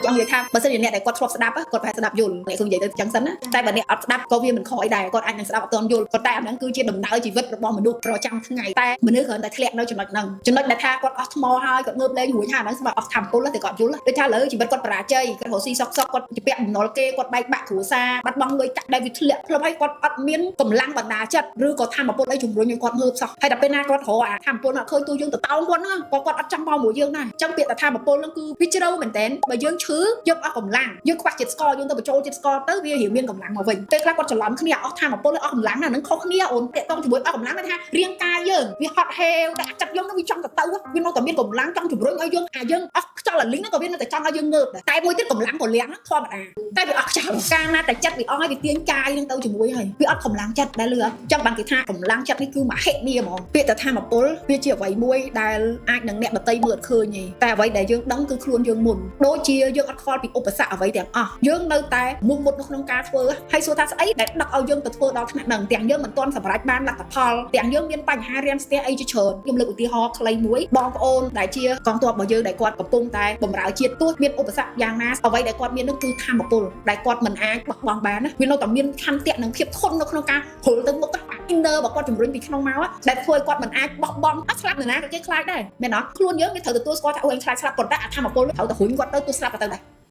ចង់និយាយថាបើសិនជាអ្នកដែលគាត់ធ្លាប់ស្ដាប់គាត់ប្រហែលស្ដាប់យល់អ្នកគឺនិយាយទៅចឹងសិនណាតែបើអ្នកអត់ស្ដាប់ក៏វាមិនខកអីដែរគាត់អាចនឹងស្ដាប់អត់ទាន់យល់ប៉ុន្តែអាហ្នឹងគឺជាដំណើរជីវិតរបស់មនុស្សប្រចាំថ្ងៃតែមនុស្សគ្រាន់តែធ្លាក់នៅចំណុចហ្នឹងចំណុចដែលថាគាត់អស់ថ្មហើយគាត់ងើបលេងរួចហើយហ្នឹងស្មើអស់ធម្មពលតែគាត់យល់ដូចថាលើជីវិតគាត់បរាជ័យគាត់រកស៊ីសក់គាត់ជាពាក់បំណុលគេគាត់បែកបាក់គ្រួសារបាត់បង់លុយកាក់ដែលវាធ្លាក់ផ្លុំឲ្យគាត់អត់មានកម្លាំងបណ្ដាចិត្តឬក៏ធម្មពលអីជំរុញឲ្យគាត់ងើបសោះហើយដល់ពេលណាគាត់រកអាធម្មពលអត់ឃើញទូយើងទៅតោងគាត់ហ្នឹងក៏គាត់អត់ចង់មកមួយយើងដែរអញ្ចឹងពាក្យថាធម្មពលហ្នឹងគឺវាជ្រៅមែនតើបើយើងឈឺយើងអស់កម្លាំងយើងខ្វះជាតិស្ករយើងទៅបញ្ចូលជាតិស្ករទៅវារៀងមានកម្លាំងមកវិញពេលខ្លះគាត់ច្រឡំគ្នាអស់ធម្មពលអស់កម្លាំងហ្នឹងខុសគ្នាអូនតាក់ទងជាមួយអស់កម្លាំងថារាងកាយយើងវាហត់ហេវតែចិត្តយើងវាចង់ទៅវានៅតែមានកម្លាំងចង់ជំរុញឲ្យយើងយើងអស់ខ្យល់អាលីងហ្នឹងក៏វានៅតែចង់ឲ្យយើងងើបដែរតែមួយទៀតកម្លាំងក៏លៀងធម្មតាតែវាអស់ខ្យល់កាលណាតែចិត្តវាអស់ហើយវាទាញកាយហ្នឹងទៅជាមួយហើយវាអត់កម្លាំងចិត្តដែលលឺអញ្ចឹងបានគេថាកម្លាំងចិត្តនេះគឺមហិមាហ្មងពាក្យថាធម្មពលវាជាអ្វីមួយដែលអាចនឹងអ្នកដតីមើលឃើញទេតែអ្វីដែលយើងដឹងគឺខ្លួនយើងមុនដូចជាយើងអត់ខ្វល់ពីឧបសគ្គអ្វីទាំងអស់យើងនៅតែមុខមុតនៅក្នុងការធ្វើហើយសួរថាស្អីដែលដឹកឲ្យយើងទៅធ្វើដល់ថ្នាក់ហ្នឹងទាំងយើងមិនទាន់សម្រេចបានលទ្ធផលទាំងយើងមានបញ្ហារាំងស្ទះអីជាច្រើនខ្ញុំលើកឧទាហរណ៍ខ្លីមួយបងប្អូនដែលជាកងទ័ពរបស់យើងដែលគាត់កំពុងតែបម្រើជាតិទោះមានឧបសគ្គយ៉ាងណាអ្វីដែលគាត់មាននោះគឺធម្មពលដែលគាត់មិនអាចបោះបង់បានណាវានៅតែមានឆន្ទៈនិងភាពធន់នៅក្នុងការហុលទៅមុខអា inner របស់គាត់ជំរុញពីក្នុងមកដែលធ្វើឲ្យគាត់មិនអាចបោះបង់អត់ស្លាប់នរណាក៏គេខ្លាចដែរមែនអត់ខ្លួនយើងវាត្រូវទទួលស្គាល់ថាអូអញខ្លាចស្លាប់ប៉ុន្តែអាធម្មពលត្រូវតែរុញគាត់ទៅទោះស្លាប់ទៅដែរ